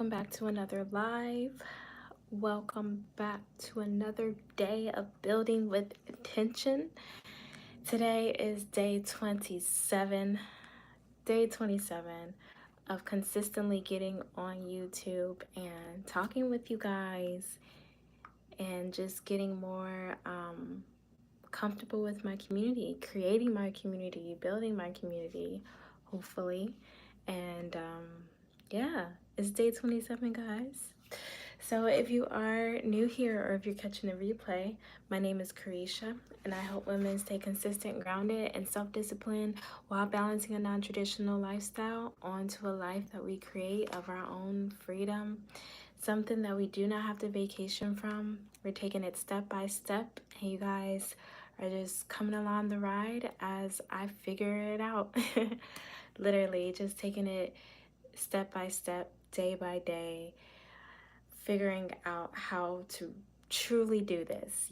welcome back to another live. Welcome back to another day of building with intention. Today is day 27, of consistently getting on YouTube and talking with you guys and just getting more comfortable with my community, creating my community, building my community, hopefully. And yeah, it's day 27, guys. So if you are new here or if you're catching the replay, my name is Kareesha, and I help women stay consistent, grounded, and self-disciplined while balancing a non-traditional lifestyle onto a life that we create of our own freedom, something that we do not have to vacation from. We're taking it step by step, and you guys are just coming along the ride as I figure it out. Literally, just taking it step by step, day by day, figuring out how to truly do this,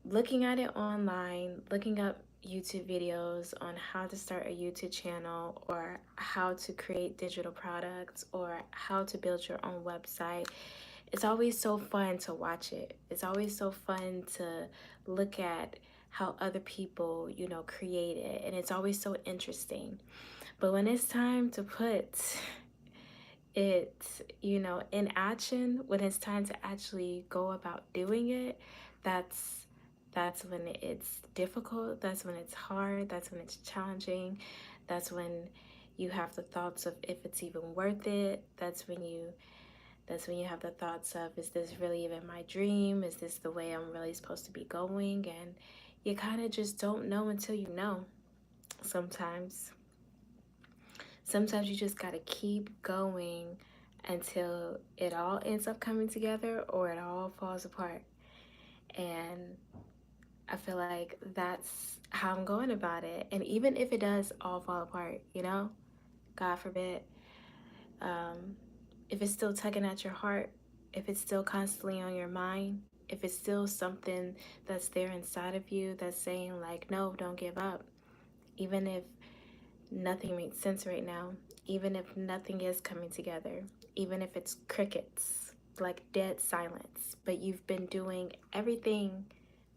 looking at it online, looking up YouTube videos on how to start a YouTube channel or how to create digital products or how to build your own website. It's always so fun to watch it. It's always so fun to look at how other people, create it. And it's always so interesting. But when it's time to put it, in action, when it's time to actually go about doing it, that's when it's difficult, that's when it's hard, that's when it's challenging, that's when you have the thoughts of if it's even worth it, that's when you have the thoughts of, is this really even my dream, is this the way I'm really supposed to be going? And you kind of just don't know until you know. Sometimes you just got to keep going until it all ends up coming together or it all falls apart. And I feel like that's how I'm going about it. And even if it does all fall apart, God forbid, if it's still tugging at your heart, if it's still constantly on your mind, if it's still something that's there inside of you that's saying like, no, don't give up. Even if nothing makes sense right now, even if nothing is coming together, even if it's crickets, like dead silence, but you've been doing everything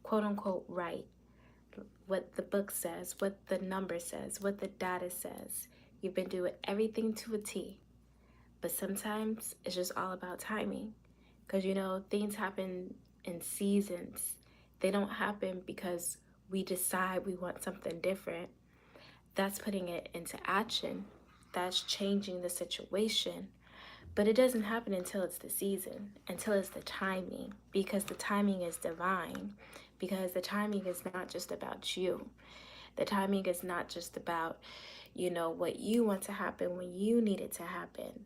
quote unquote right, what the book says, what the number says, what the data says. You've been doing everything to a T. But sometimes it's just all about timing. Because, things happen in seasons. They don't happen because we decide we want something different. That's putting it into action. That's changing the situation. But it doesn't happen until it's the season, until it's the timing, because the timing is divine, because the timing is not just about you. The timing is not just about, what you want to happen when you need it to happen.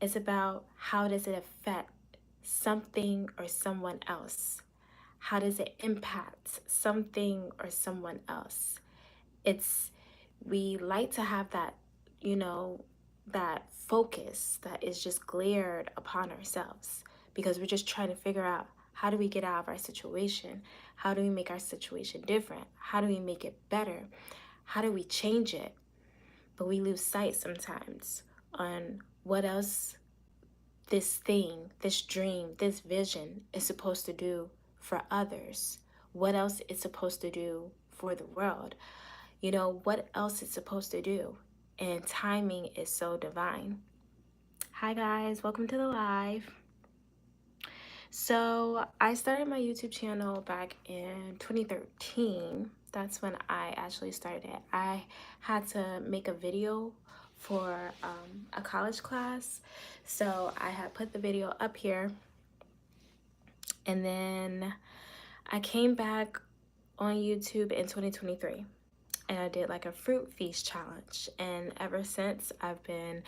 It's about how does it affect something or someone else? How does it impact something or someone else? We like to have that, that focus that is just glared upon ourselves because we're just trying to figure out, how do we get out of our situation? How do we make our situation different? How do we make it better? How do we change it? But we lose sight sometimes on what else this thing, this dream, this vision is supposed to do for others. What else it's supposed to do for the world. What else it's supposed to do. And timing is so divine. Hi guys, welcome to the live. So I started my YouTube channel back in 2013. That's when I actually started it. I had to make a video for a college class. So I had put the video up here. And then I came back on YouTube in 2023. And I did like a fruit feast challenge. And ever since, I've been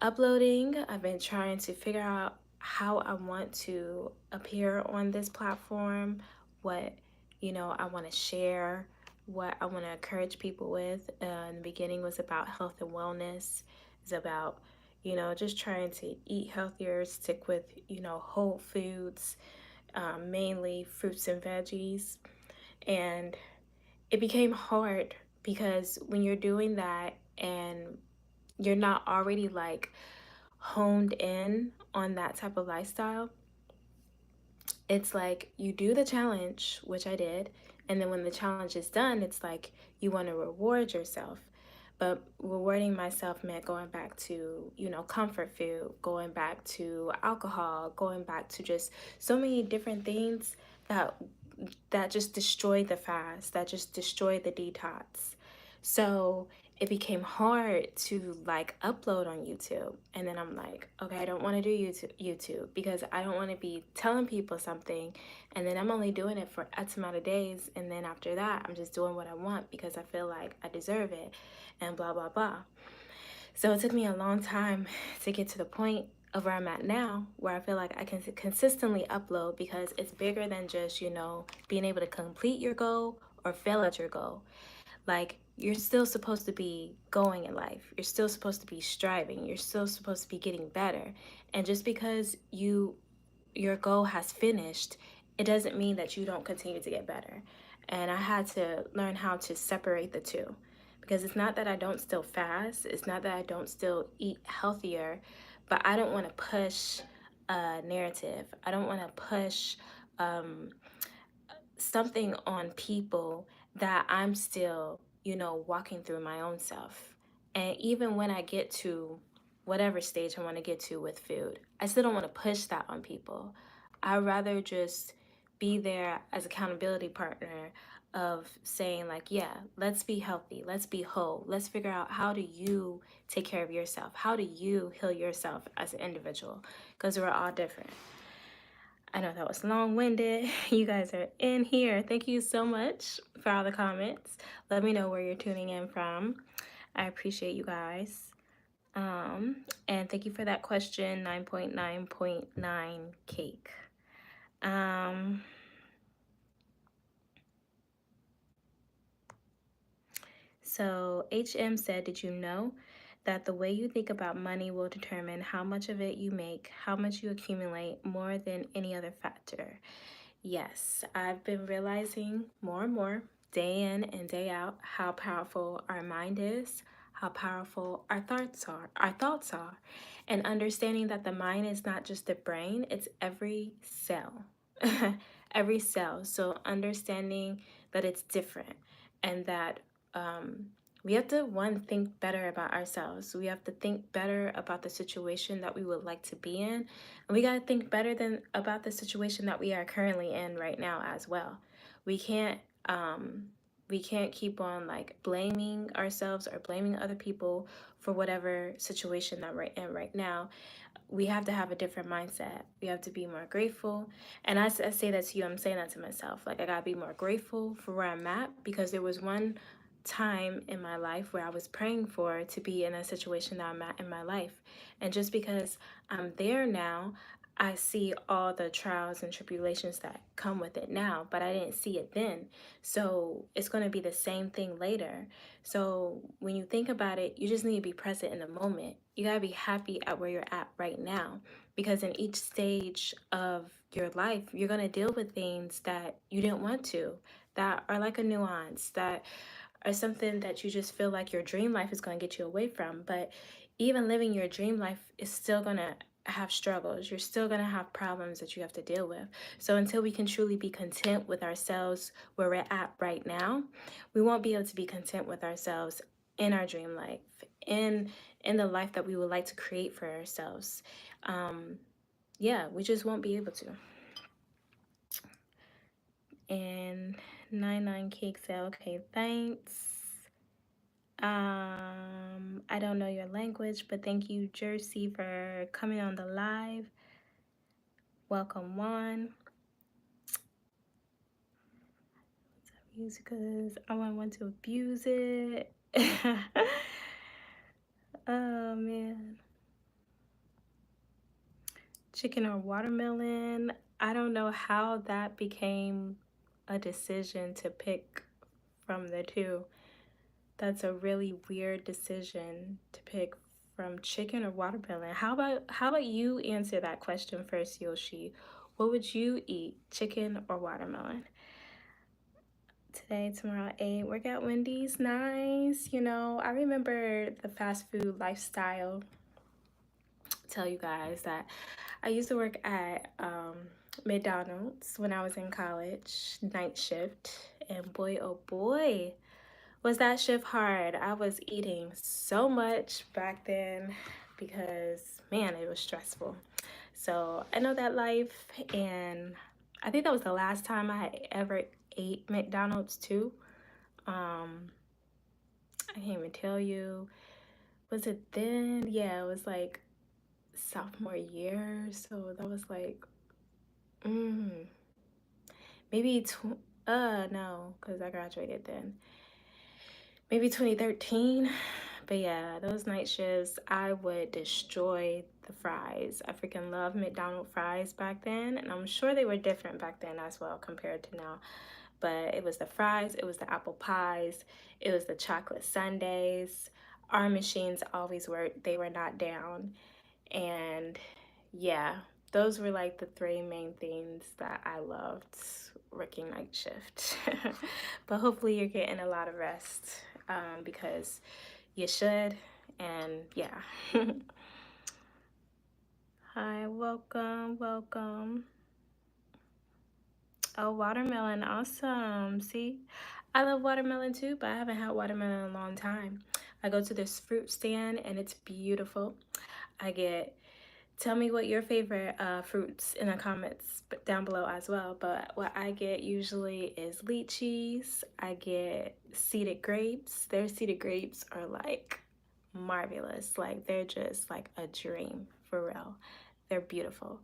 uploading. I've been trying to figure out how I want to appear on this platform, what I want to share, what I want to encourage people with. In the beginning was about health and wellness. It's about just trying to eat healthier, stick with whole foods, mainly fruits and veggies. And it became hard because when you're doing that and you're not already like honed in on that type of lifestyle, it's like you do the challenge, which I did, and then when the challenge is done, it's like you want to reward yourself. But rewarding myself meant going back to, comfort food, going back to alcohol, going back to just so many different things that just destroyed the fast, that just destroyed the detox. So it became hard to like upload on YouTube. And then I'm like, okay, I don't want to do YouTube because I don't want to be telling people something and then I'm only doing it for X amount of days, and then after that I'm just doing what I want because I feel like I deserve it and blah blah blah. So it took me a long time to get to the point of where I'm at now, where I feel like I can consistently upload because it's bigger than just, being able to complete your goal or fail at your goal. Like, you're still supposed to be going in life. You're still supposed to be striving. You're still supposed to be getting better. And just because your goal has finished, it doesn't mean that you don't continue to get better. And I had to learn how to separate the two because it's not that I don't still fast, it's not that I don't still eat healthier, but I don't want to push a narrative. I don't want to push um, something on people that I'm still, walking through my own self. And even when I get to whatever stage I want to get to with food, I still don't want to push that on people. I'd rather just be there as accountability partner of saying like, yeah, let's be healthy, let's be whole, let's figure out how do you take care of yourself, how do you heal yourself as an individual, because we're all different. I know that was long-winded. You guys are in here. Thank you so much for all the comments. Let me know where you're tuning in from. I appreciate you guys. And thank you for that question, 9.9.9 cake. Um, so HM said, did you know that the way you think about money will determine how much of it you make, how much you accumulate, more than any other factor? Yes, I've been realizing more and more, day in and day out, how powerful our mind is, how powerful our thoughts are, and understanding that the mind is not just the brain, it's every cell. Every cell. So understanding that it's different and that um, we have to, one, think better about ourselves. We have to think better about the situation that we would like to be in. And we got to think better than about the situation that we are currently in right now as well. We can't um, we can't keep on like blaming ourselves or blaming other people for whatever situation that we're in right now. We have to have a different mindset. We have to be more grateful. And as I say that to you, I'm saying that to myself. Like, I gotta be more grateful for where I'm at, because there was one time in my life where I was praying for to be in a situation that I'm at in my life. And just because I'm there now, I see all the trials and tribulations that come with it now, but I didn't see it then. So it's going to be the same thing later. So when you think about it, you just need to be present in the moment. You got to be happy at where you're at right now, because in each stage of your life, you're going to deal with things that you didn't want to, that are like a nuance, that are something that you just feel like your dream life is going to get you away from. But even living your dream life is still going to have struggles. You're still going to have problems that you have to deal with. So until we can truly be content with ourselves where we're at right now, we won't be able to be content with ourselves in our dream life, in the life that we would like to create for ourselves. Yeah, we just won't be able to. And 99 Cake said, okay, thanks. I don't know your language, but thank you, Jersey, for coming on the live. Welcome, Juan. Music, because I don't want to abuse it. Oh man. Chicken or watermelon? I don't know how that became a decision to pick from the two. That's a really weird decision to pick from chicken or watermelon. How about you answer that question first, Yoshi? What would you eat, chicken or watermelon? Today, tomorrow, 8. Work at Wendy's, nice. I remember the fast food lifestyle tell you guys that I used to work at McDonald's when I was in college, night shift. And boy, oh boy, was that shift hard. I was eating so much back then because, man, it was stressful. So I know that life, and I think that was the last time I had ever ate McDonald's too. Um, I can't even tell you. Was it then? Yeah, it was like sophomore year. So that was like, mm, maybe, no, because I graduated then. Maybe 2013. But yeah, those night shifts, I would destroy the fries. I freaking love McDonald's fries back then, and I'm sure they were different back then as well compared to now. But it was the fries, it was the apple pies, it was the chocolate sundaes. Our machines always worked, they were not down. And yeah, those were like the three main things that I loved working night shift. But hopefully you're getting a lot of rest, because you should. And yeah. Hi, welcome, welcome. Oh, watermelon, awesome. See, I love watermelon too, but I haven't had watermelon in a long time. I go to this fruit stand and it's beautiful. I get Tell me what your favorite fruits in the comments down below as well. But what I get usually is lychees. I get seeded grapes. Their seeded grapes are like marvelous. Like they're just like a dream for real. They're beautiful.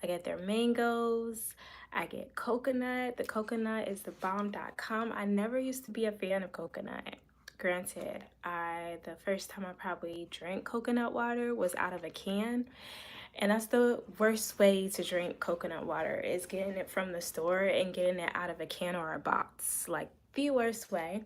I get their mangoes. I get coconut. The coconut is the bomb.com. I never used to be a fan of coconut. Granted, the first time I probably drank coconut water was out of a can, and that's the worst way to drink coconut water, is getting it from the store and getting it out of a can or a box. Like the worst way.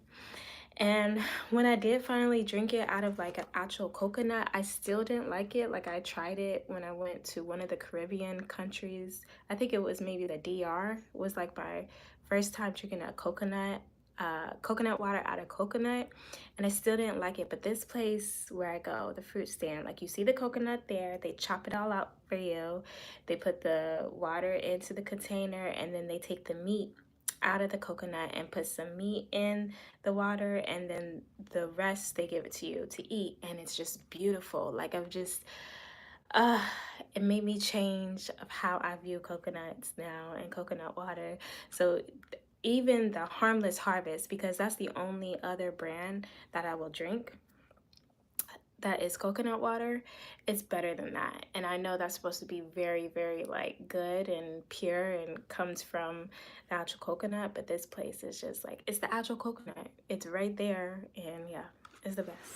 And when I did finally drink it out of like an actual coconut, I still didn't like it. Like I tried it when I went to one of the Caribbean countries. I think it was maybe the DR. It was like my first time drinking a coconut water out of coconut, and I still didn't like it. But this place where I go, the fruit stand, like you see the coconut there, they chop it all out for you. They put the water into the container, and then they take the meat out of the coconut and put some meat in the water, and then the rest they give it to you to eat. And it's just beautiful. Like I've just uh it made me change of how I view coconuts now and coconut water. So even the Harmless Harvest, because that's the only other brand that I will drink that is coconut water, it's better than that. And I know that's supposed to be very, very like good and pure and comes from the actual coconut, but this place is just like, it's the actual coconut. It's right there, and yeah, it's the best.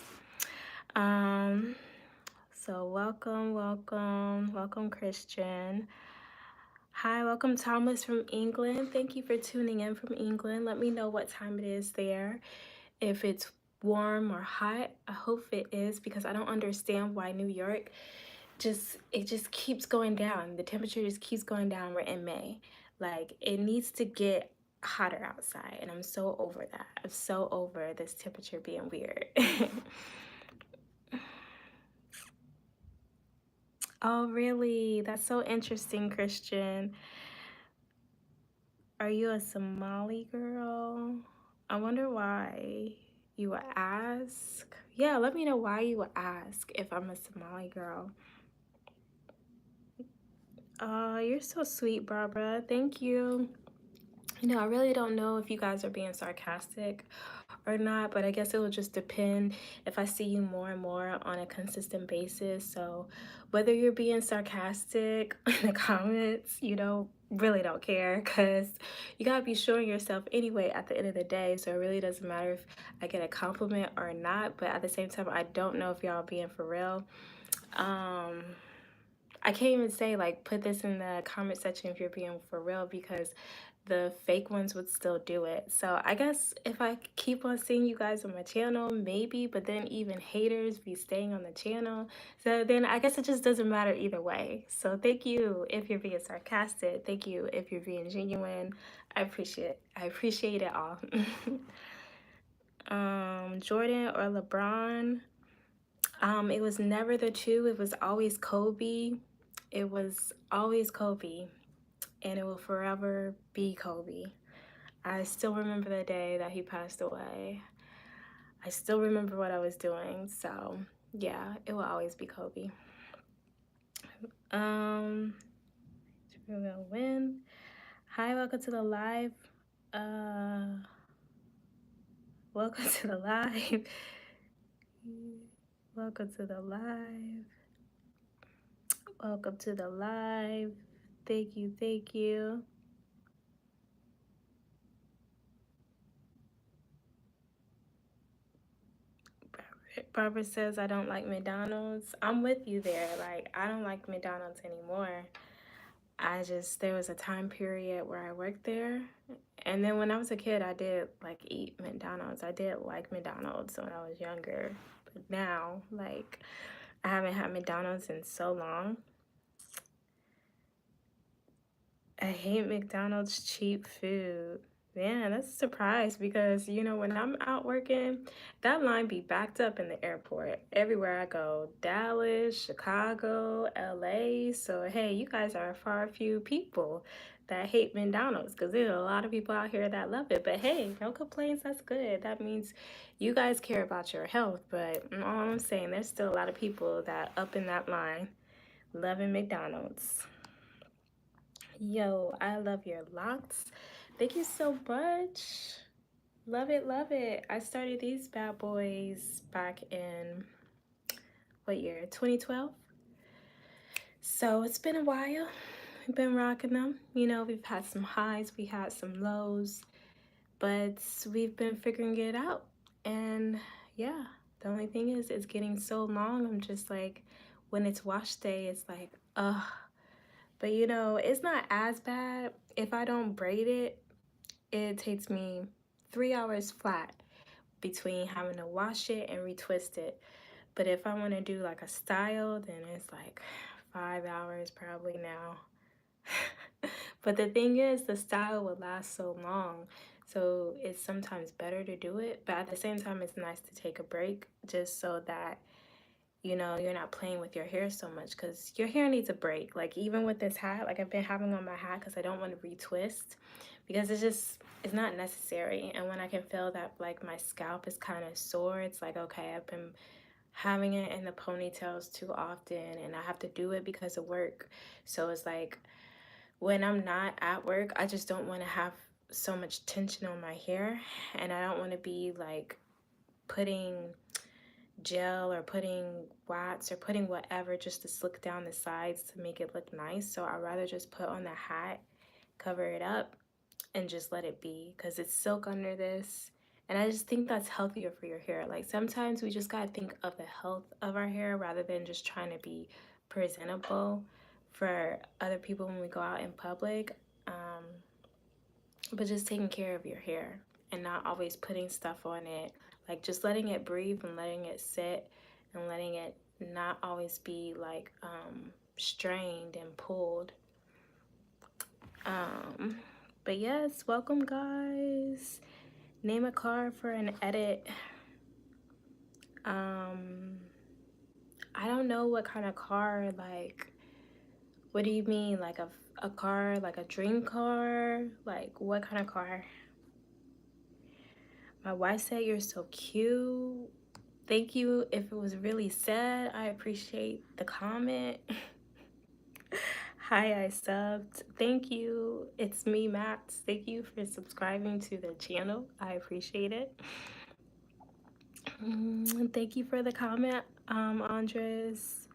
Um, so welcome, welcome, welcome, Christian. Hi, welcome, Thomas from England. Thank you for tuning in from England. Let me know what time it is there. If it's warm or hot, I hope it is, because I don't understand why New York just keeps going down. The temperature just keeps going down. We're in May. Like it needs to get hotter outside, and I'm so over that. I'm so over this temperature being weird. Oh, really? That's so interesting, Christian. Are you a Somali girl? I wonder why you would ask. Yeah, let me know why you would ask if I'm a Somali girl. Oh, you're so sweet, Barbara. Thank you. I really don't know if you guys are being sarcastic or not, but I guess it will just depend if I see you more and more on a consistent basis. So whether you're being sarcastic in the comments, really don't care, because you gotta be showing yourself anyway at the end of the day. So it really doesn't matter if I get a compliment or not, but at the same time, I don't know if y'all being for real. I can't even say like put this in the comment section if you're being for real, because the fake ones would still do it. So I guess if I keep on seeing you guys on my channel, maybe, but then even haters be staying on the channel. So then I guess it just doesn't matter either way. So thank you if you're being sarcastic. Thank you if you're being genuine. I appreciate it all. Jordan or LeBron? It was never the two. It was always Kobe. It was always Kobe, and it will forever be Kobe. I still remember the day that he passed away. I still remember what I was doing. So, yeah, it will always be Kobe. Um, we're gonna win. Hi, welcome to the live. Uh, welcome to the live. Welcome to the live. Welcome to the live. Thank you, thank you. Barbara says I don't like McDonald's. I'm with you there. Like, I don't like McDonald's anymore. There was a time period where I worked there. And then when I was a kid, I did like eat McDonald's. I did like McDonald's when I was younger. But now, like, I haven't had McDonald's in so long. I hate McDonald's cheap food. Man, that's a surprise because, when I'm out working, that line be backed up in the airport. Everywhere I go, Dallas, Chicago, LA. So, hey, you guys are far few people that hate McDonald's because there's a lot of people out here that love it. But hey, no complaints. That's good. That means you guys care about your health. But all I'm saying, there's still a lot of people that up in that line loving McDonald's. Yo, I love your locks. Thank you so much. Love it, love it. I started these bad boys back in what year? 2012. So it's been a while. We've been rocking them. We've had some highs, we had some lows, but we've been figuring it out. And yeah, the only thing is, it's getting so long. I'm just like, when it's wash day, it's like, ugh. But it's not as bad. If I don't braid it, it takes me 3 hours flat between having to wash it and retwist it. But if I want to do like a style, then it's like 5 hours probably now. But the thing is, the style will last so long. So it's sometimes better to do it. But at the same time, it's nice to take a break just so that you're not playing with your hair so much because your hair needs a break. Like, even with this hat, like, I've been having on my hat because I don't want to retwist because it's not necessary. And when I can feel that, like, my scalp is kind of sore, it's like, okay, I've been having it in the ponytails too often and I have to do it because of work. So it's like, when I'm not at work, I just don't want to have so much tension on my hair, and I don't want to be like putting gel or putting wax or putting whatever just to slick down the sides to make it look nice. So I'd rather just put on the hat, cover it up, and just let it be because it's silk under this. And I just think that's healthier for your hair. Like, sometimes we just gotta think of the health of our hair rather than just trying to be presentable for other people when we go out in public. But just taking care of your hair and not always putting stuff on it, like just letting it breathe and letting it sit and letting it not always be like strained and pulled. But yes, welcome guys. Name a car for an edit. I don't know what kind of car, like, what do you mean? Like a car, like a dream car? Like, what kind of car? My wife said you're so cute. Thank you. If it was really sad, I appreciate the comment. Hi, I subbed. Thank you. It's me, Matt. Thank you for subscribing to the channel. I appreciate it. Thank you for the comment, Andres.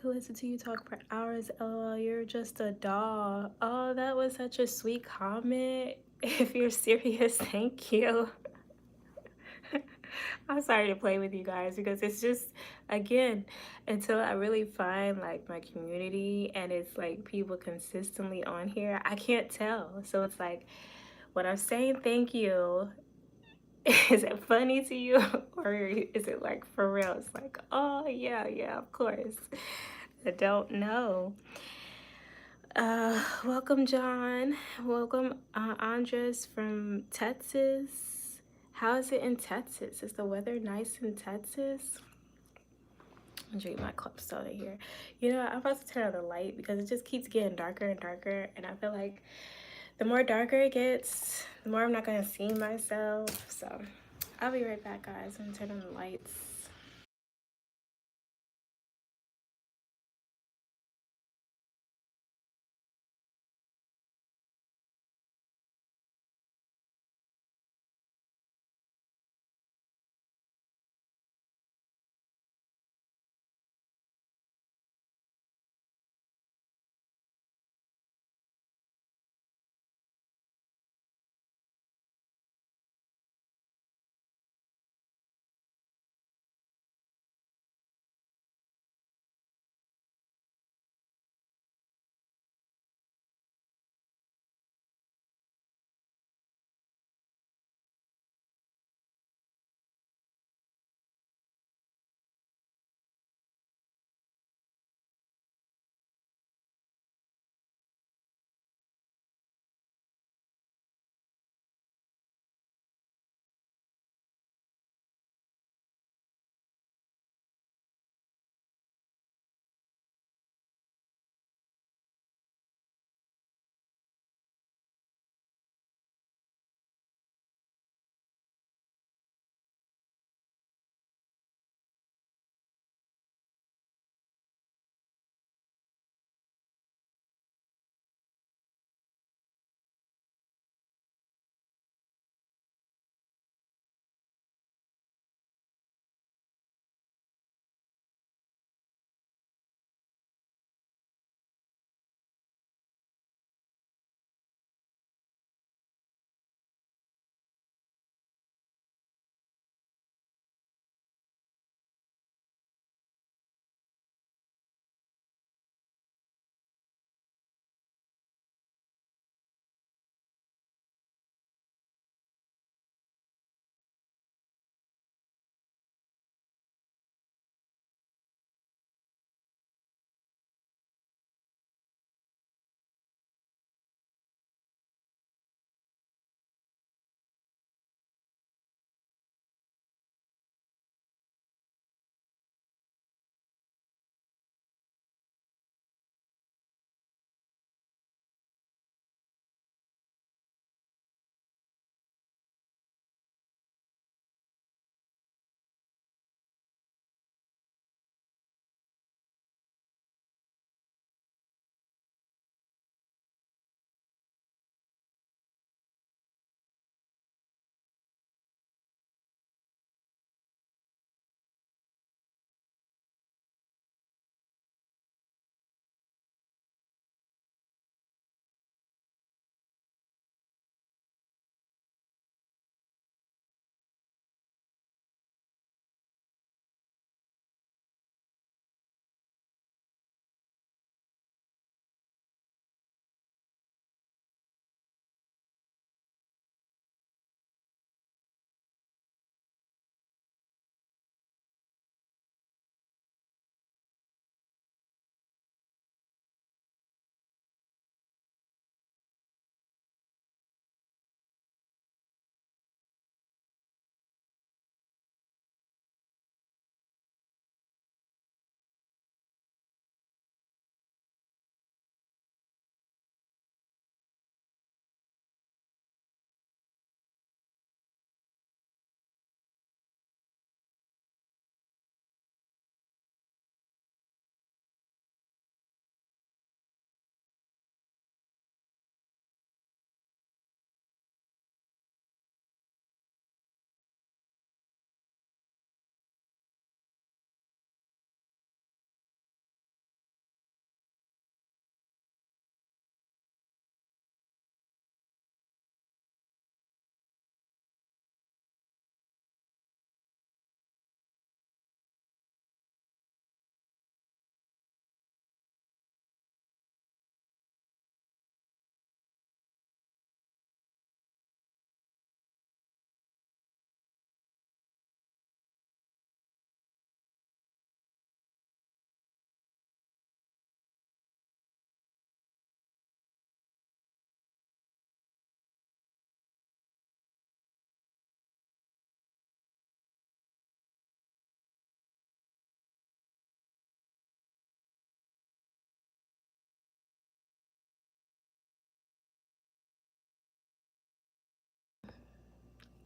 Could listen to you talk for hours. LOL, you're just a doll. Oh, that was such a sweet comment. If you're serious, thank you. I'm sorry to play with you guys because it's just, again, until I really find like my community and it's like people consistently on here, I can't tell. So it's like, when I'm saying thank you, is it funny to you or is it like for real? It's like, oh yeah, yeah, of course. I don't know. Welcome, John. Welcome, Andres from Texas. How is it in Texas? Is the weather nice in Texas? I'm drink my club soda here. You know, I'm about to turn on the light because it just keeps getting darker and darker, and I feel like the more darker it gets, the more I'm not gonna see myself. So I'll be right back, guys. I'm gonna turn on the lights.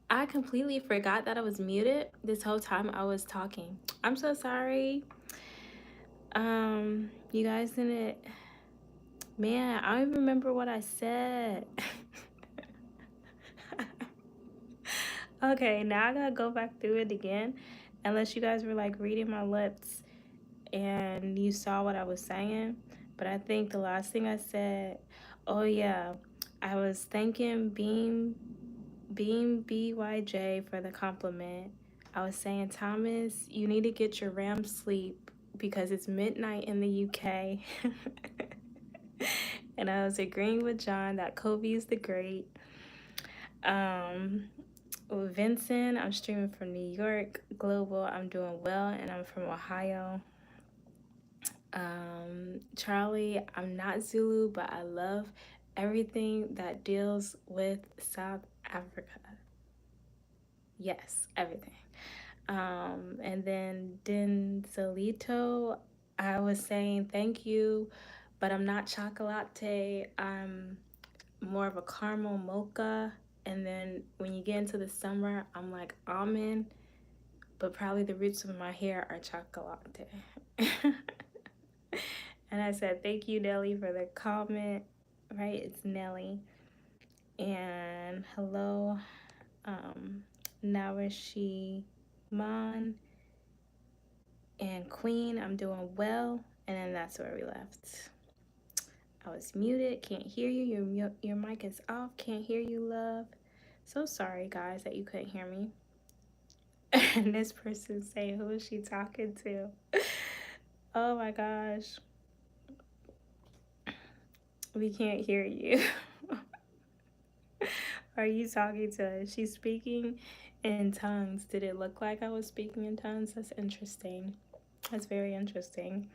I completely forgot that I was muted this whole time I was talking. I'm so sorry. You guys didn't. Man, I don't even remember what I said. Okay, now I gotta go back through it again. Unless you guys were like reading my lips and you saw what I was saying. But I think the last thing I said, oh yeah, I was thanking Beam BYJ for the compliment. I was saying, Thomas, you need to get your REM sleep because it's midnight in the UK. And I was agreeing with John that Kobe is the great. Um, with Vincent, I'm streaming from New York. Global, I'm doing well, and I'm from Ohio. Charlie, I'm not Zulu, but I love everything that deals with South Africa. Yes, everything. And then Denzelito, I was saying thank you, but I'm not chocolate. I'm more of a caramel mocha. And then when you get into the summer, I'm like almond, but probably the roots of my hair are chocolate. And I said, thank you, Nelly, for the comment. Right? It's Nelly. And hello, Nawashi Man and Queen. I'm doing well. And then that's where we left. I was muted. Can't hear you. Your mic is off. Can't hear you, love. So sorry, guys, that you couldn't hear me. And this person saying, who is she talking to? Oh my gosh. We can't hear you. Are you talking to us? She's speaking in tongues. Did it look like I was speaking in tongues? That's interesting. That's very interesting.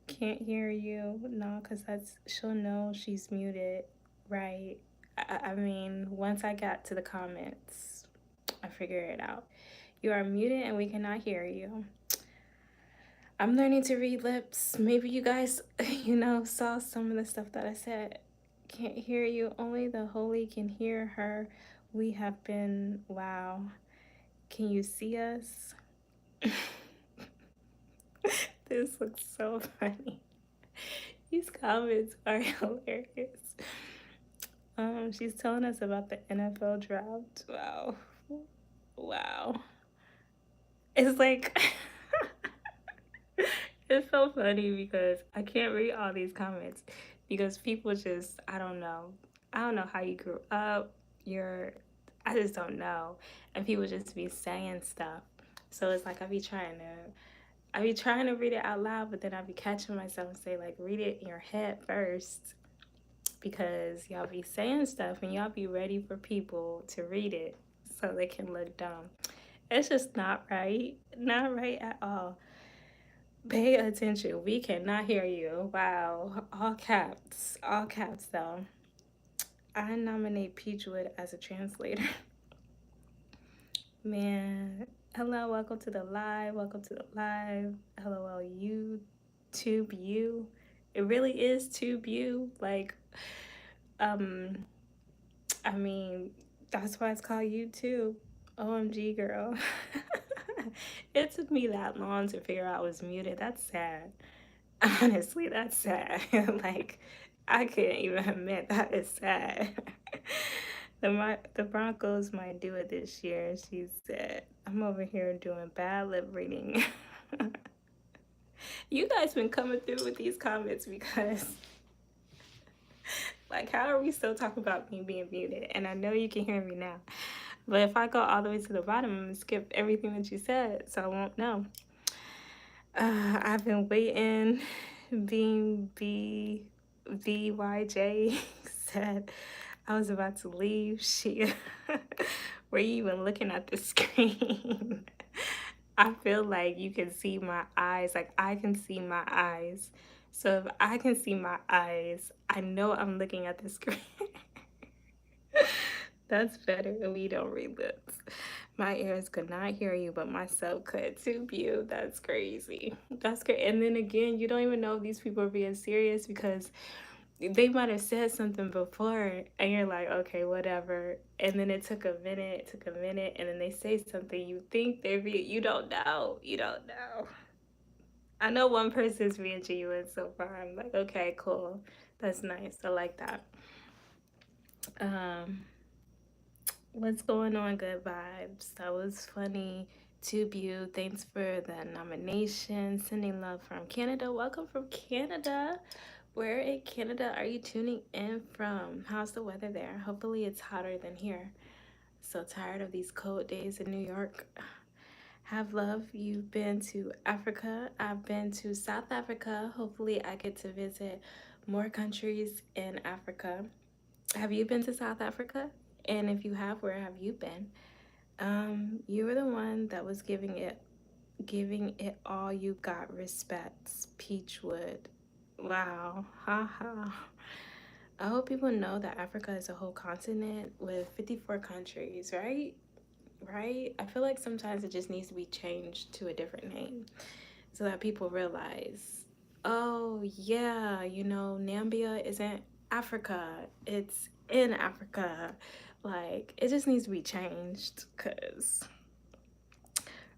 Can't hear you. No, because she'll know she's muted. Right. I mean, once I got to the comments, I figured it out. You are muted and we cannot hear you. I'm learning to read lips. Maybe you guys, saw some of the stuff that I said. Can't hear you. Only the holy can hear her. We have been, wow. Can you see us? This looks so funny. These comments are hilarious. She's telling us about the NFL draft. Wow. Wow. It's like it's so funny because I can't read all these comments because people just I don't know. I don't know how you grew up. I just don't know. And people just be saying stuff. So it's like I be trying to read it out loud, but then I be catching myself and say like read it in your head first because y'all be saying stuff and y'all be ready for people to read it so they can look dumb. It's just not right. Not right at all. Pay attention. We cannot hear you. Wow. All caps. All caps though. I nominate Peachwood as a translator. Man. Hello, welcome to the live. Welcome to the live. LOL YouTube you. It really is tube you. Like, I mean, that's why it's called YouTube. OMG girl. It took me that long to figure out I was muted. That's sad. Honestly, that's sad. Like, I can't even admit that is sad. The Broncos might do it this year, she said. I'm over here doing bad lip reading. You guys been coming through with these comments because, like, how are we still talking about me being muted? And I know you can hear me now. But if I go all the way to the bottom, I'm going to skip everything that you said, so I won't know. I've been waiting. Being VYJ said I was about to leave. She, were you even looking at the screen? I feel like you can see my eyes. Like I can see my eyes. So if I can see my eyes, I know I'm looking at the screen. That's better when we don't read lips. My ears could not hear you, but myself could. To you, that's crazy. That's great. And then again, you don't even know if these people are being serious because they might have said something before and you're like, okay, whatever. And then it took a minute, and then they say something you think you don't know. You don't know. I know one person's being genuine so far. I'm like, okay, cool. That's nice. I like that. Um, what's going on, good vibes? That was funny. Tube you. Thanks for the nomination. Sending love from Canada. Welcome from Canada. Where in Canada are you tuning in from? How's the weather there? Hopefully it's hotter than here. So tired of these cold days in New York. Have love. You've been to Africa. I've been to South Africa. Hopefully I get to visit more countries in Africa. Have you been to South Africa? And if you have, where have you been? You were the one that was giving it all you got. Respects, Peachwood. Wow. Ha ha. I hope people know that Africa is a whole continent with 54 countries, right? Right? I feel like sometimes it just needs to be changed to a different name so that people realize, oh, yeah, Nambia isn't Africa, it's in Africa. Like, it just needs to be changed because.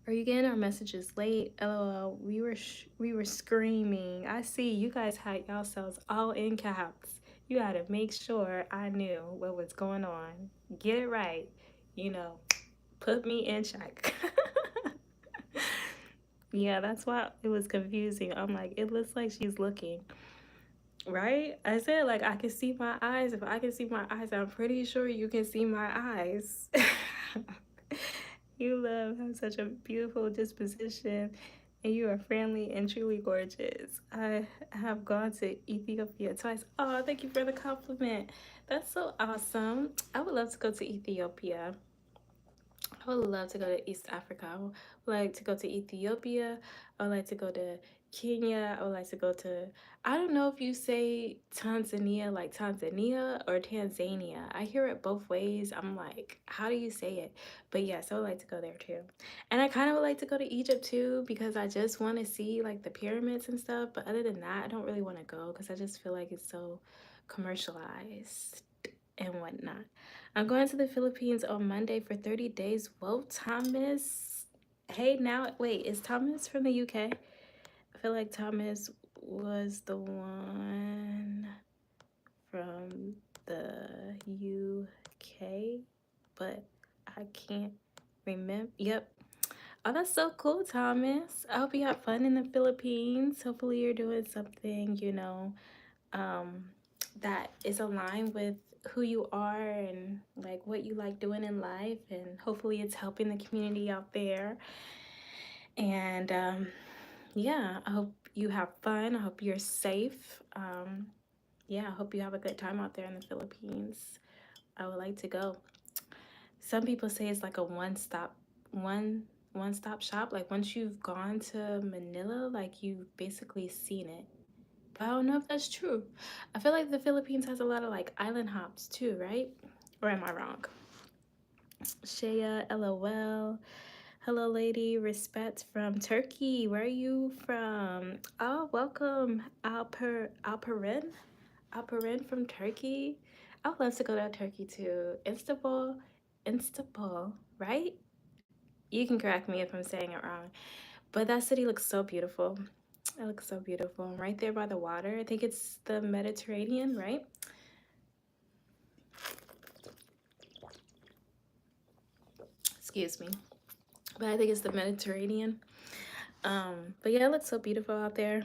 Are you getting our messages late? LOL. We were screaming. I see you guys had yourselves all in caps. You had to make sure I knew what was going on. Get it right. You know, put me in check. Yeah, that's why it was confusing. I'm like, it looks like she's looking. Right? I said, like, I can see my eyes. If I can see my eyes, I'm pretty sure you can see my eyes. You love have such a beautiful disposition, and you are friendly and truly gorgeous. I have gone to Ethiopia twice. Oh, thank you for the compliment. That's so awesome. I would love to go to Ethiopia. I would love to go to East Africa. I would like to go to Ethiopia. I would like to go to Kenya. I would like to go to, I don't know if you say Tanzania like Tanzania or Tanzania. I hear it both ways. I'm like, how do you say it? But yes, I would like to go there too. And I kind of would like to go to Egypt too because I just want to see like the pyramids and stuff. But other than that, I don't really want to go because I just feel like it's so commercialized and whatnot. I'm going to the Philippines on Monday for 30 days. Whoa, Thomas. Hey, now, wait, is Thomas from the UK? I feel like Thomas was the one from the UK, but I can't remember. Yep. Oh, that's so cool, Thomas. I hope you have fun in the Philippines. Hopefully, you're doing something, um, that is aligned with who you are and like what you like doing in life, and hopefully it's helping the community out there. And yeah, I hope you have fun. I hope you're safe. Yeah, I hope you have a good time out there in the Philippines. I would like to go. Some people say it's like a one stop shop. Like once you've gone to Manila, like you've basically seen it. But I don't know if that's true. I feel like the Philippines has a lot of like island hops too, right? Or am I wrong? Shea, LOL. Hello, lady. Respect from Turkey. Where are you from? Oh, welcome, Alperin. Alperin from Turkey. I would love to go to Turkey too. Istanbul, right? You can correct me if I'm saying it wrong. But that city looks so beautiful. It looks so beautiful. Right there by the water. I think it's the Mediterranean, right? Excuse me. But I think it's the Mediterranean. But yeah, it looks so beautiful out there.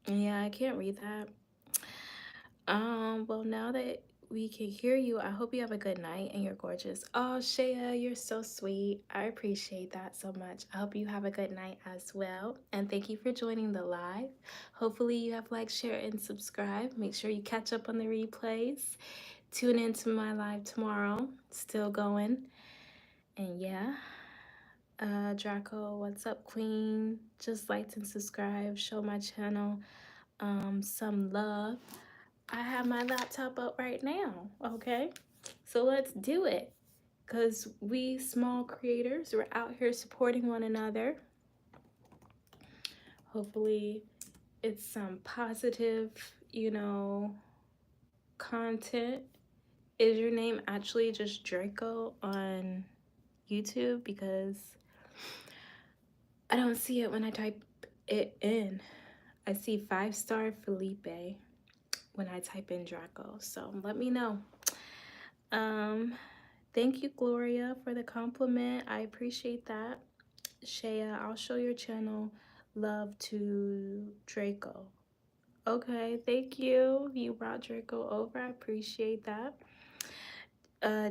Yeah, I can't read that. Well, now that we can hear you, I hope you have a good night and you're gorgeous. Oh, Shea, you're so sweet. I appreciate that so much. I hope you have a good night as well. And thank you for joining the live. Hopefully you have liked, share, and subscribe. Make sure you catch up on the replays. Tune into my live tomorrow. Still going. And yeah. Draco, what's up, Queen? Just like and subscribe. Show my channel some love. I have my laptop up right now, okay? So let's do it. Because we small creators, we're out here supporting one another. Hopefully it's some positive, you know, content. Is your name actually just Draco on YouTube? Because I don't see it when I type it in. I see 5-star Felipe when I type in Draco. So let me know. Um, Thank you, Gloria, for the compliment. I appreciate that. Shea, I'll show your channel. Love to Draco. Okay, thank you. You brought Draco over. I appreciate that.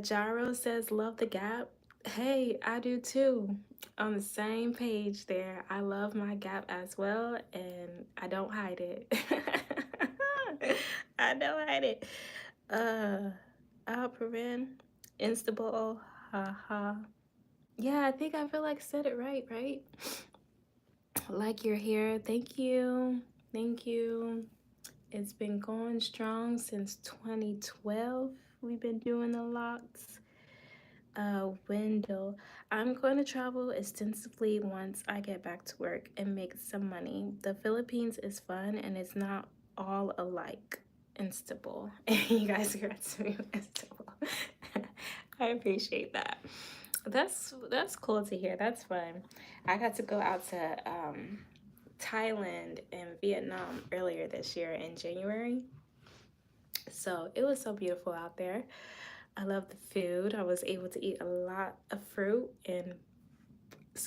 Gyro says, love the gap. Hey, I do too. On the same page there. I love my gap as well, and I don't hide it. I don't hide it. Uh, Alperin, Instable, haha. Yeah, I think I feel like said it right, right? Like your hair. Thank you. Thank you. It's been going strong since 2012. We've been doing the locks. Wendell, I'm going to travel extensively once I get back to work and make some money. The Philippines is fun and it's not all alike. Instable. You guys got to be Instable. I appreciate that. That's cool to hear. That's fun. I got to go out to Thailand and Vietnam earlier this year in January. So it was so beautiful out there. I love the food. I was able to eat a lot of fruit and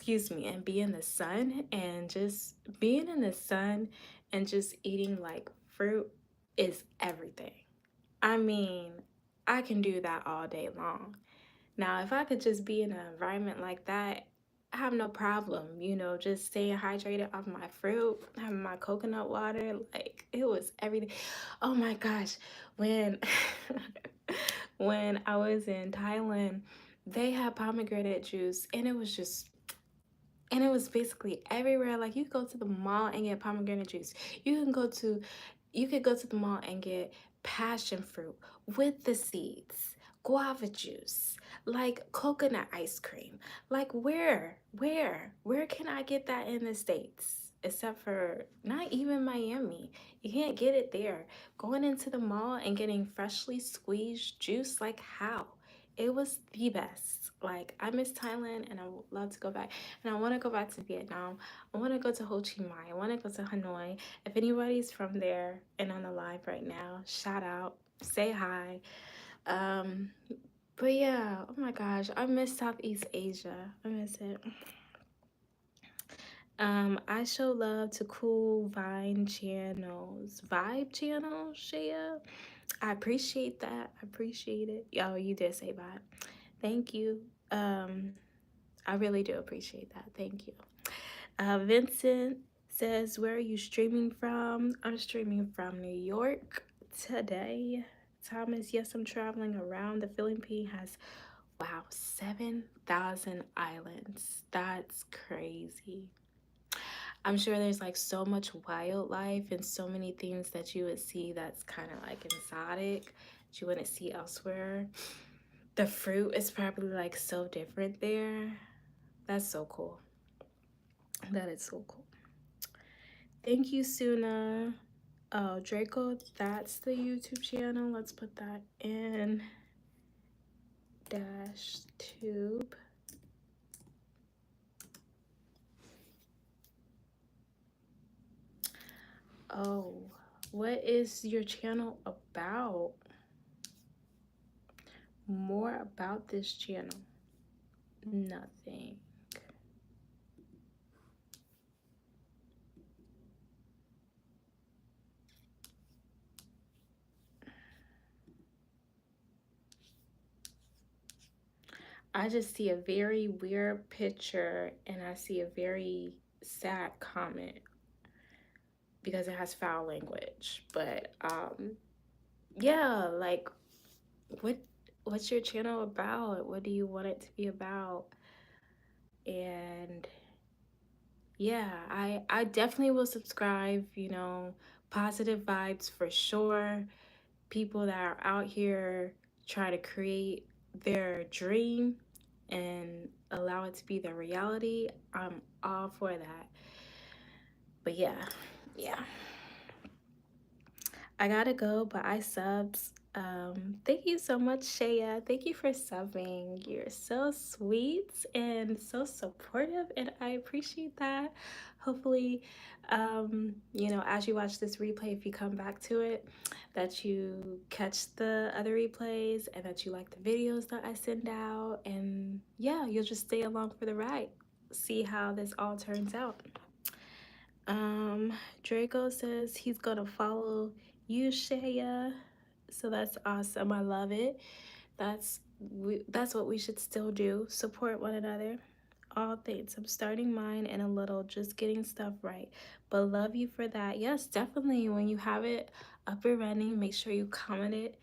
and be in the sun, and just being in the sun and just eating like fruit is everything. I mean, I can do that all day long. Now, if I could just be in an environment like that, I have no problem, just staying hydrated off my fruit, having my coconut water. Like, it was everything. Oh my gosh. When when I was in Thailand, they had pomegranate juice, and it was basically everywhere. Like, you could go to the mall and get pomegranate juice. You could go to the mall and get passion fruit with the seeds, guava juice, like coconut ice cream. Like, where can I get that in the States? Except for not even Miami. You can't get it there. Going into the mall and getting freshly squeezed juice, like, how? It was the best. Like, I miss Thailand and I would love to go back. And I want to go back to Vietnam. I want to go to Ho Chi Minh. I want to go to Hanoi. If anybody's from there and on the live right now, shout out, say hi. Um, but yeah, oh my gosh, I miss Southeast Asia. I miss it. I show love to cool Vine channels. Vibe channel, Shea. I appreciate that. I appreciate it. Oh, you did say vibe. Thank you. I really do appreciate that. Thank you. Vincent says, where are you streaming from? I'm streaming from New York today. Thomas, yes, I'm traveling around. The Philippines has, wow, 7,000 islands. That's crazy. I'm sure there's like so much wildlife and so many things that you would see that's kind of like exotic that you wouldn't see elsewhere. The fruit is probably like so different there. That's so cool. That is so cool. Thank you, Suna. Oh, Draco, that's the YouTube channel. Let's put that in dash tube. Oh, what is your channel about? More about this channel. Nothing. I just see a very weird picture and I see a very sad comment because it has foul language. But yeah, like, what what's your channel about? What do you want it to be about? And yeah, I definitely will subscribe, positive vibes for sure. People that are out here try to create their dream and allow it to be their reality. I'm all for that. But yeah. I gotta go, but I subs. Thank you so much, Shaya. Thank you for subbing. You're so sweet and so supportive, and I appreciate that. Hopefully, as you watch this replay, if you come back to it, that you catch the other replays and that you like the videos that I send out, and yeah, you'll just stay along for the ride. See how this all turns out. Um, Draco says he's gonna follow you, Shaya. So that's awesome. I love it. That's what we should still do. Support one another. All things. I'm starting mine in a little, just getting stuff right. But love you for that. Yes, definitely. When you have it up and running, make sure you comment it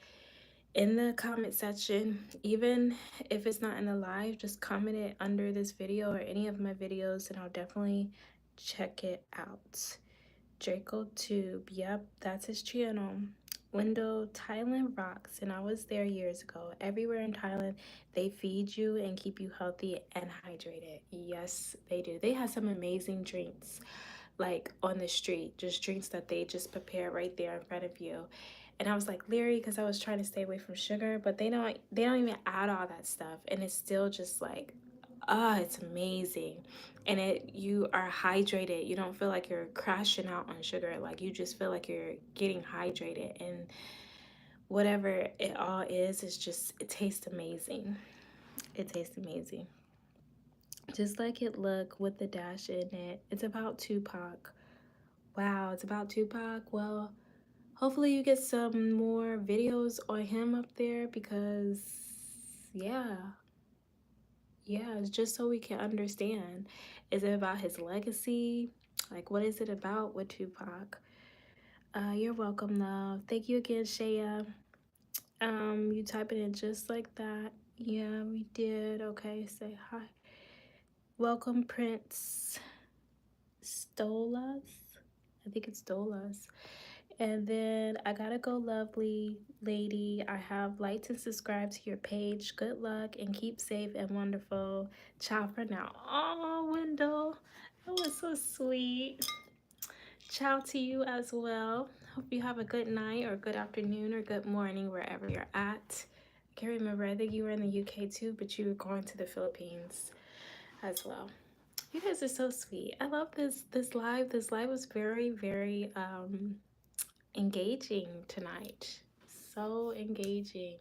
in the comment section. Even if it's not in the live, just comment it under this video or any of my videos, and I'll definitely check it out. Draco Tube, yep, that's his channel. Window, Thailand rocks, and I was there years ago. Everywhere in Thailand, they feed you and keep you healthy and hydrated. Yes, they do. They have some amazing drinks, like on the street, just drinks that they just prepare right there in front of you. And I was like leery because I was trying to stay away from sugar, but they don't even add all that stuff, and it's still just like, it's amazing. And you are hydrated. You don't feel like you're crashing out on sugar. Like you just feel like you're getting hydrated, and whatever it all is just, it tastes amazing. It tastes amazing. Just like it look with the dash in it. It's about Tupac. Wow, it's about Tupac. Well, hopefully you get some more videos on him up there because yeah, yeah, it's just so we can understand. Is it about his legacy? Like, what is it about with Tupac? You're welcome, love. Thank you again, Shaya. You type it in just like that. Yeah, we did. Okay, say hi. Welcome, Prince Stolas. I think it's Stolas. And then I gotta go, lovely lady. I have liked and subscribed to your page. Good luck and keep safe and wonderful. Ciao for now. Oh, Wendell, that was so sweet. Ciao to you as well. Hope you have a good night or good afternoon or good morning wherever you're at. I can't remember. I think you were in the UK too, but you were going to the Philippines as well. You guys are so sweet. I love this live. This live was very, very engaging tonight. So engaging.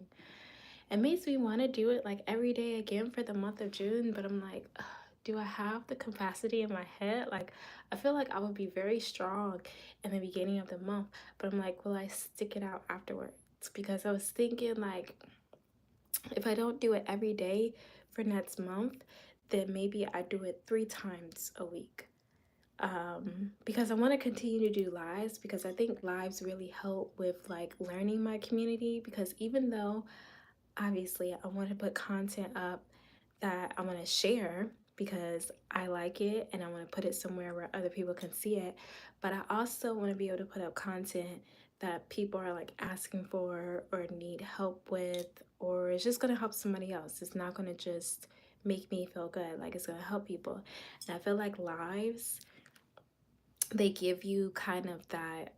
It makes me want to do it like every day again for the month of June, but I'm like, ugh, do I have the capacity in my head? Like, I feel like I would be very strong in the beginning of the month, but I'm like, will I stick it out afterwards? Because I was thinking, like, if I don't do it every day for next month, then maybe I do it 3 times a week. Because I want to continue to do lives, because I think lives really help with like learning my community, because even though obviously I want to put content up that I want to share because I like it and I want to put it somewhere where other people can see it, but I also want to be able to put up content that people are like asking for or need help with, or it's just going to help somebody else. It's not going to just make me feel good, like it's going to help people. And I feel like lives, they give you kind of that,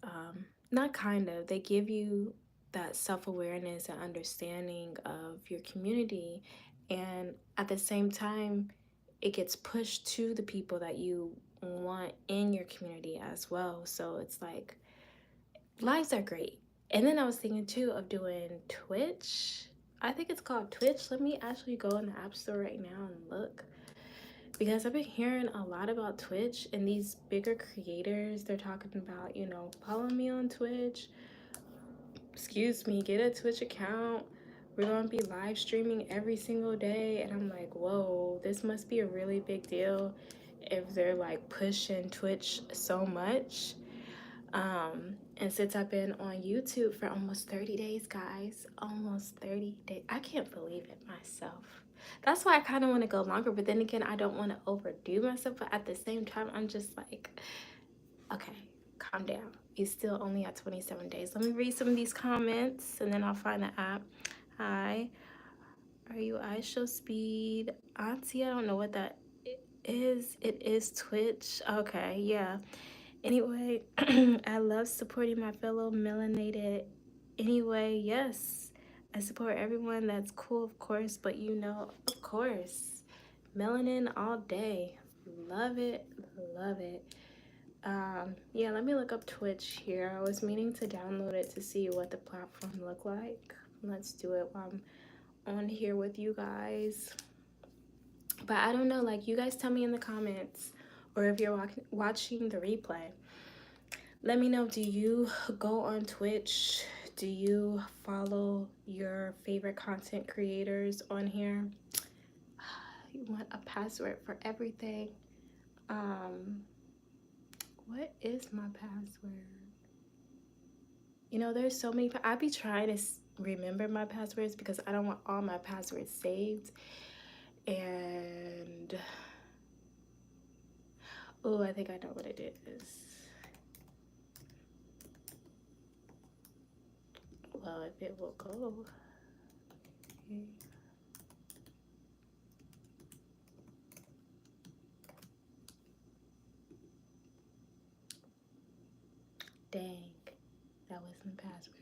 not kind of, they give you that self-awareness and understanding of your community, and at the same time it gets pushed to the people that you want in your community as well. So it's like lives are great. And then I was thinking too of doing Twitch. I think it's called Twitch. Let me actually go in the app store right now and look, because I've been hearing a lot about Twitch and these bigger creators. They're talking about, follow me on Twitch. Excuse me, get a Twitch account. We're going to be live streaming every single day. And I'm like, whoa, this must be a really big deal if they're like pushing Twitch so much. And since I've been on YouTube for almost 30 days, guys, almost 30 days, I can't believe it myself. That's why I kind of want to go longer, but then again, I don't want to overdo myself. But at the same time, I'm just like, okay, calm down. You're still only at 27 days. Let me read some of these comments and then I'll find the app. Hi, are you I Show Speed? Auntie, I don't know what that is. It is Twitch. Okay, yeah. Anyway, I love supporting my fellow melanated. Anyway, yes, I support everyone that's cool, of course, but you know, of course, melanin all day. Love it, love it. Yeah, let me look up Twitch here. I was meaning to download it to see what the platform looked like. Let's do it while I'm on here with you guys. But I don't know, like, you guys tell me in the comments, or if you're watching the replay, let me know, do you go on Twitch? Do you follow your favorite content creators on here? You want a password for everything. What is my password? You know, there's so many. I be trying to remember my passwords because I don't want all my passwords saved. And oh, I think I know what it is. Well, if it will go. Okay. Dang, that wasn't the password.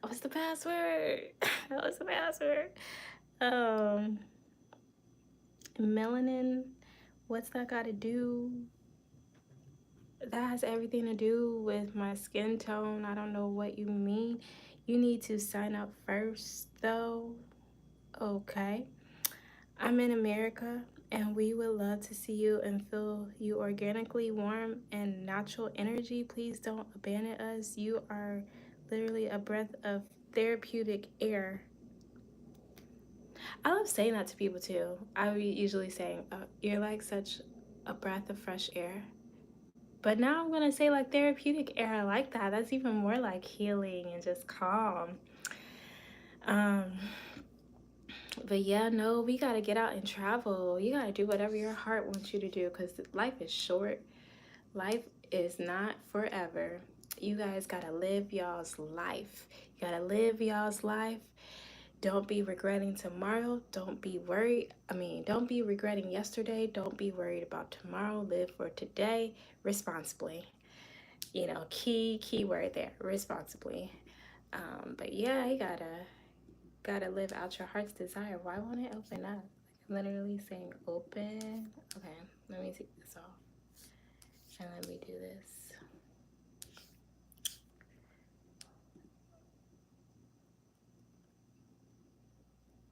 What's the password? That was the password. Um, Melanin. What's that got to do? That has everything to do with my skin tone. I don't know what you mean. You need to sign up first, though. Okay. I'm in America, and we would love to see you and feel you organically warm and natural energy. Please don't abandon us. You are literally a breath of therapeutic air. I love saying that to people too. I be usually saying, "You're like such a breath of fresh air." But now I'm gonna say like therapeutic air. I like that. That's even more like healing and just calm. Um, but yeah, no, we gotta get out and travel. You gotta do whatever your heart wants you to do because life is short. Life is not forever. You guys gotta live y'all's life. You gotta live y'all's life. Don't be regretting tomorrow. Don't be worried. Don't be regretting yesterday. Don't be worried about tomorrow. Live for today responsibly. You know, key word there, responsibly. But yeah, you gotta live out your heart's desire. Why won't it open up? I'm literally saying open. Okay, let me take this off and let me do this.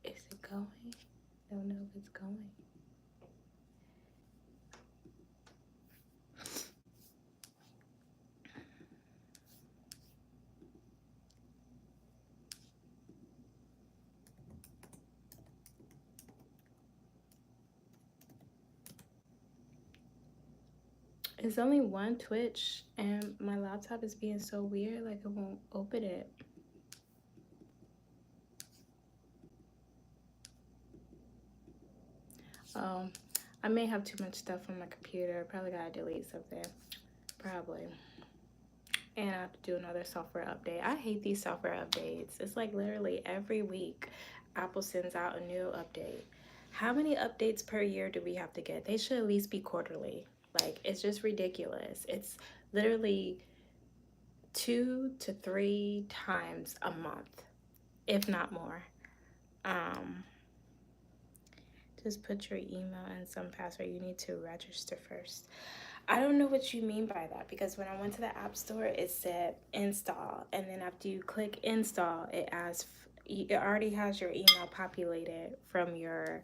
Is it going? I don't know if it's going. It's only one Twitch, and my laptop is being so weird, like it won't open it. Oh, I may have too much stuff on my computer. Probably gotta delete something. Probably. And I have to do another software update. I hate these software updates. It's like literally every week Apple sends out a new update. How many updates per year do we have to get? They should at least be quarterly. Like, it's just ridiculous. It's literally 2 to 3 times a month, if not more. Just put your email and some password. You need to register first. I don't know what you mean by that because when I went to the App Store, it said install, and then after you click install, it already has your email populated from your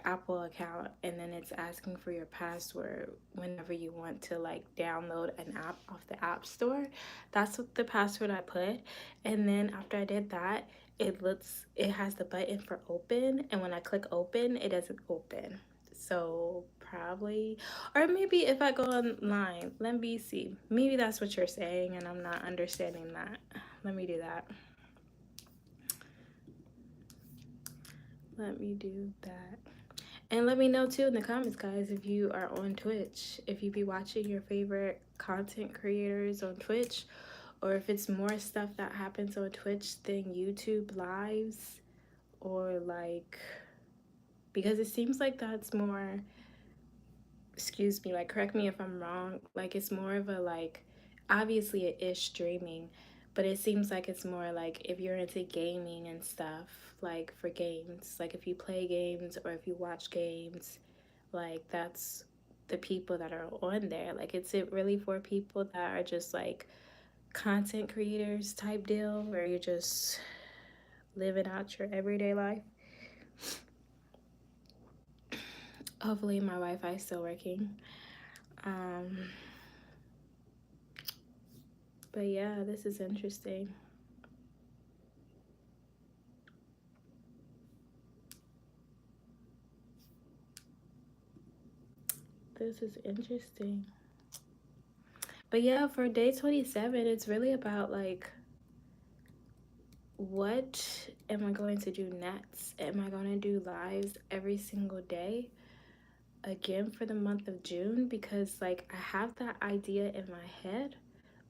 Apple account, and then it's asking for your password whenever you want to like download an app off the App Store. That's what the password I put, and then after I did that, it has the button for open, and when I click open, it doesn't open. So probably, or maybe if I go online, let me see, maybe that's what you're saying and I'm not understanding that. Let me do that. Let me do that. And let me know too in the comments, guys, if you are on Twitch, if you be watching your favorite content creators on Twitch, or if it's more stuff that happens on Twitch than YouTube lives, or like, because it seems like that's more, excuse me, like correct me if I'm wrong, like it's more of a like, obviously it is streaming, but it seems like it's more like if you're into gaming and stuff, like for games, like if you play games or if you watch games, like that's the people that are on there. Like, it's it really for people that are just like content creators type deal where you're just living out your everyday life? Hopefully my Wi-Fi is still working. Um, but yeah, this is interesting. This is interesting. But yeah, for day 27, it's really about like, what am I going to do next? Am I going to do lives every single day again for the month of June? Because like I have that idea in my head,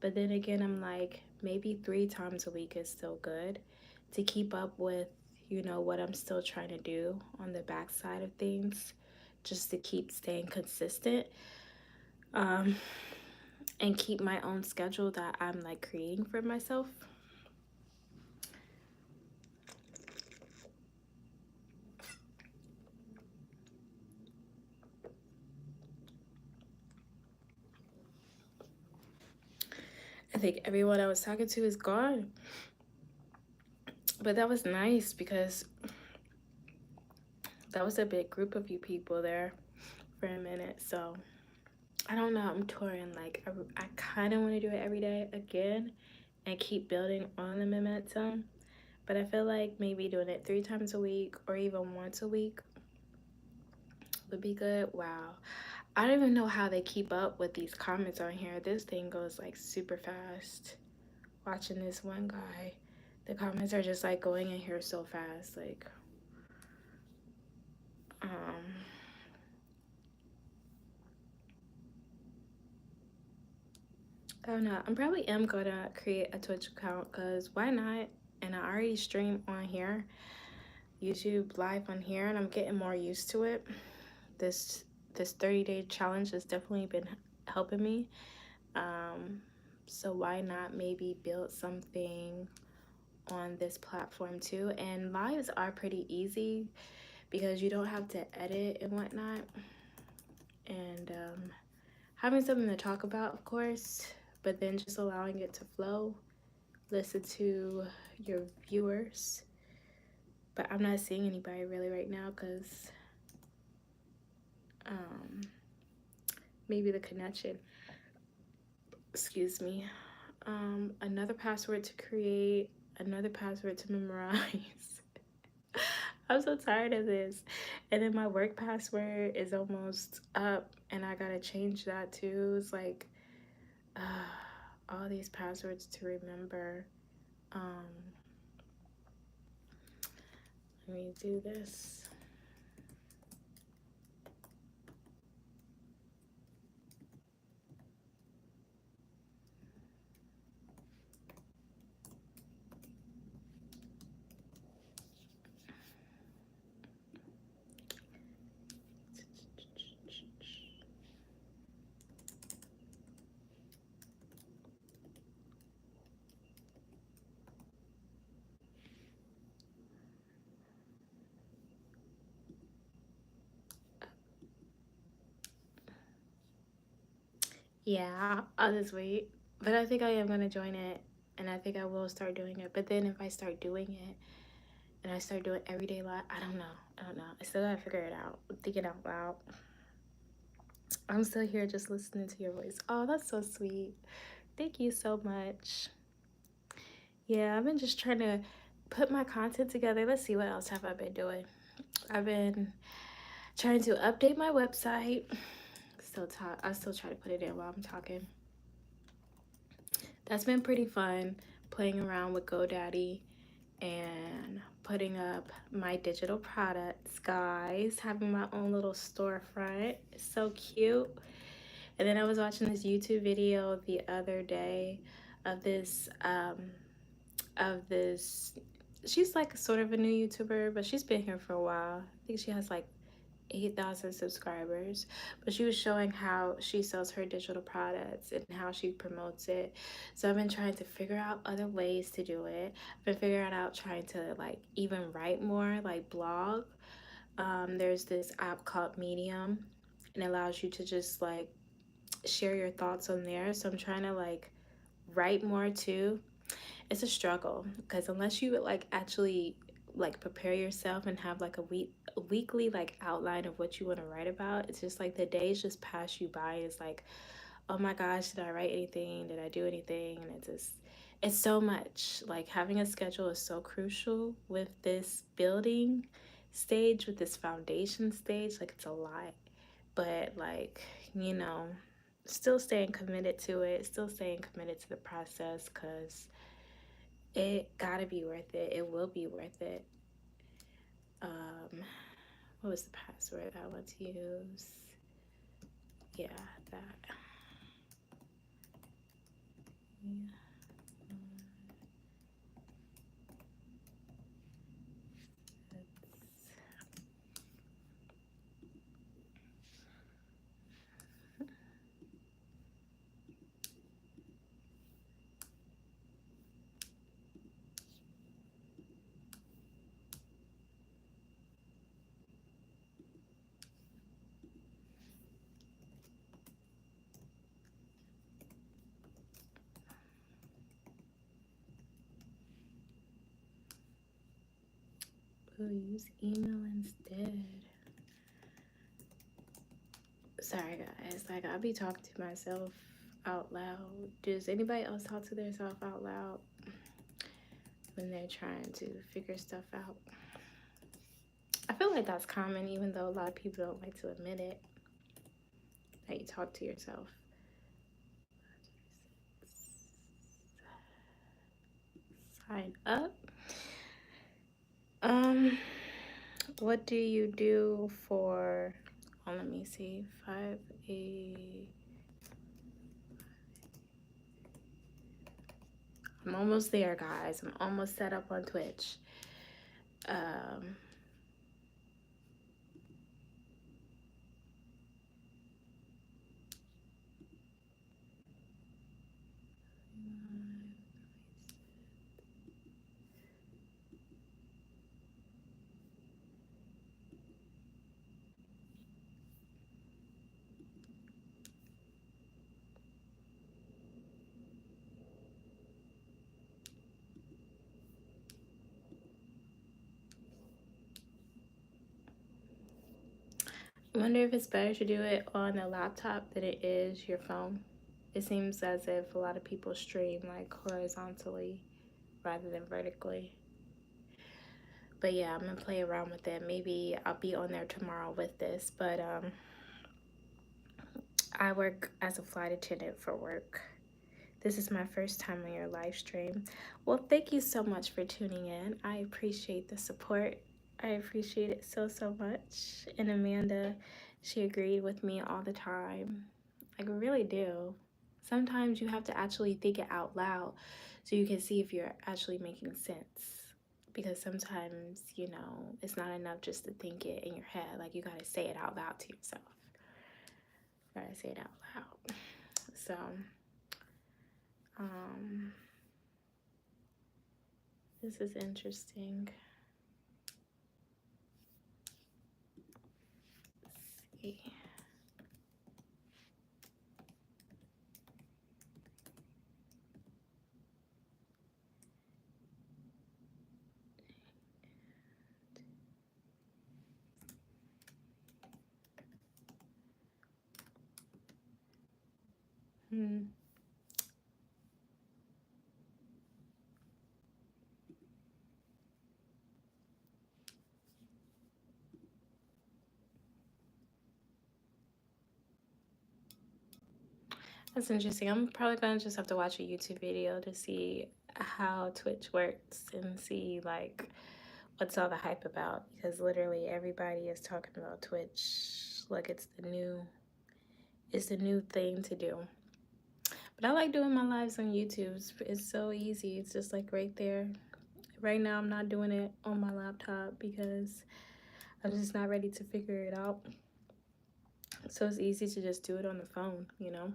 but then again, I'm like, maybe 3 times a week is still good to keep up with, what I'm still trying to do on the backside of things, just to keep staying consistent, um, and keep my own schedule that I'm like creating for myself. I think everyone I was talking to is gone. But that was nice because that was a big group of you people there for a minute. So I don't know. I'm touring. Like, I kind of want to do it every day again and keep building on the momentum. But I feel like maybe doing it 3 times a week or even once a week would be good. Wow. I don't even know how they keep up with these comments on here. This thing goes like super fast. Watching this one guy, the comments are just like going in here so fast. Like, um, I don't know. I'm probably am gonna create a Twitch account because why not? And I already stream on here, YouTube live on here, and I'm getting more used to it. This this 30-day challenge has definitely been helping me. Um, so why not maybe build something on this platform too? And lives are pretty easy because you don't have to edit and whatnot. And having something to talk about, of course, but then just allowing it to flow, listen to your viewers. But I'm not seeing anybody really right now because um, maybe the connection. Excuse me. Another password to create, another password to memorize. I'm so tired of this. And then my work password is almost up and I gotta change that too. It's like all these passwords to remember. Um, Let me do this. Yeah, I'll just wait. But I think I am gonna join it, and I think I will start doing it. But then if I start doing it, and I start doing everyday life, I don't know. I don't know. I still gotta figure it out. I'm thinking out loud. I'm still here just listening to your voice. Oh, that's so sweet. Thank you so much. Yeah, I've been just trying to put my content together. Let's see, what else have I been doing? I've been trying to update my website. I still try to put it in while I'm talking. That's been pretty fun, playing around with GoDaddy and putting up my digital products, guys. Having my own little storefront. It's so cute. And then I was watching this YouTube video the other day of this. She's like sort of a new YouTuber, but she's been here for a while. I think she has like 8,000 subscribers, but she was showing how she sells her digital products and how she promotes it. So I've been trying to figure out other ways to do it. I've been figuring out trying to like even write more, like blog. There's this app called Medium, and it allows you to just like share your thoughts on there. So I'm trying to like write more too. It's a struggle because unless you like actually like prepare yourself and have like a weekly like outline of what you want to write about, it's just like the days just pass you by. It's like, oh my gosh, did I write anything, did I do anything? And it's so much. Like having a schedule is so crucial with this building stage, with this foundation stage. Like it's a lot, but like, you know, still staying committed to it, still staying committed to the process, because it gotta be worth it. It will be worth it. Um, what was the password I want to use? Yeah, that. Yeah. Ooh, use email instead. Sorry, guys. Like, I'll be talking to myself out loud. Does anybody else talk to themselves out loud when they're trying to figure stuff out? I feel like that's common, even though a lot of people don't like to admit it, that you talk to yourself. Sign up. Um, what do you do for? Oh, let me see. 5A. I'm almost there, guys. I'm almost set up on Twitch. Um, I wonder if it's better to do it on a laptop than it is your phone. It seems as if a lot of people stream like horizontally rather than vertically. But yeah, I'm gonna play around with it. Maybe I'll be on there tomorrow with this. But I work as a flight attendant for work. This is my first time on your live stream. Well, thank you so much for tuning in. I appreciate the support. I appreciate it so, so much. And Amanda, she agreed with me all the time. Like, I really do. Sometimes you have to actually think it out loud so you can see if you're actually making sense. Because sometimes, you know, it's not enough just to think it in your head. Like, you gotta say it out loud to yourself. You gotta say it out loud. So, um, this is interesting. Let's see. Hmm. That's interesting. I'm probably gonna just have to watch a YouTube video to see how Twitch works and see like what's all the hype about, because literally everybody is talking about Twitch like it's the new thing to do. But But I like doing my lives on YouTube. It's so easy. It's just like right there. Right now, I'm not doing it on my laptop because I'm just not ready to figure it out. So it's easy to just do it on the phone, you know?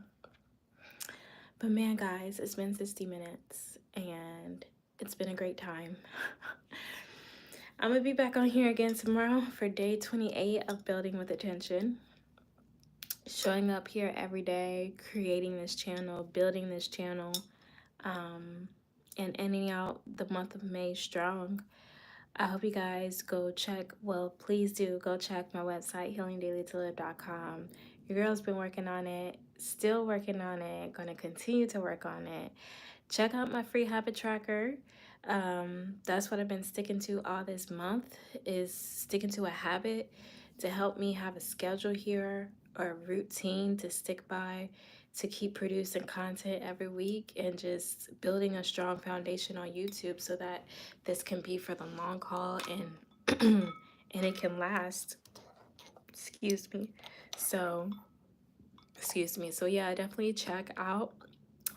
But man, guys, it's been 60 minutes and it's been a great time. I'm gonna be back on here again tomorrow for day 28 of Building with Attention. Showing up here every day, creating this channel, building this channel, and ending out the month of May strong. I hope you guys go check, well, please do go check my website, healingdailytolive.com. Your girl's been working on it, still working on it, gonna continue to work on it. Check out my free habit tracker. That's what I've been sticking to all this month, is sticking to a habit to help me have a schedule here or a routine to stick by to keep producing content every week and just building a strong foundation on YouTube so that this can be for the long haul and and it can last. Excuse me. So, So yeah, definitely check out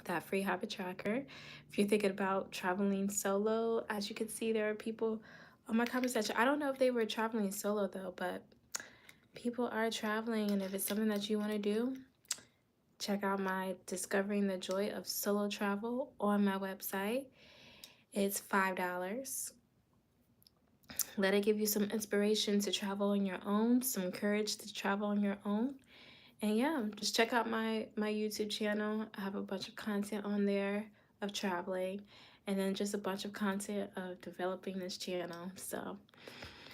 that free habit tracker. If you're thinking about traveling solo, as you can see, there are people on my comment section. I don't know if they were traveling solo though, but people are traveling, and if it's something that you want to do, check out my Discovering the Joy of Solo Travel on my website. It's $5. Let it give you some inspiration to travel on your own, some courage to travel on your own. And yeah, just check out my YouTube channel. I have a bunch of content on there of traveling, and then just a bunch of content of developing this channel. So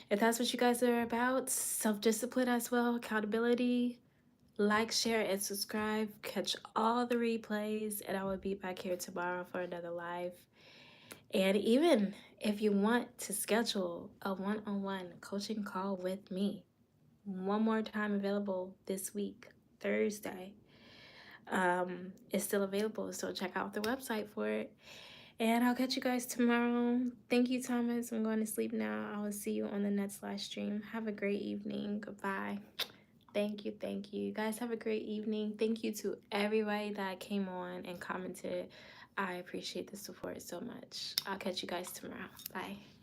if that's what you guys are about, self-discipline as well, accountability, like, share, and subscribe. Catch all the replays, and I will be back here tomorrow for another live. And even if you want to schedule a one-on-one coaching call with me, one more time available this week, Thursday. It's still available, so check out the website for it. And I'll catch you guys tomorrow. Thank you, Thomas. I'm going to sleep now. I will see you on the next live stream. Have a great evening. Goodbye. Thank you. Thank you. You guys have a great evening. Thank you to everybody that came on and commented. I appreciate the support so much. I'll catch you guys tomorrow. Bye.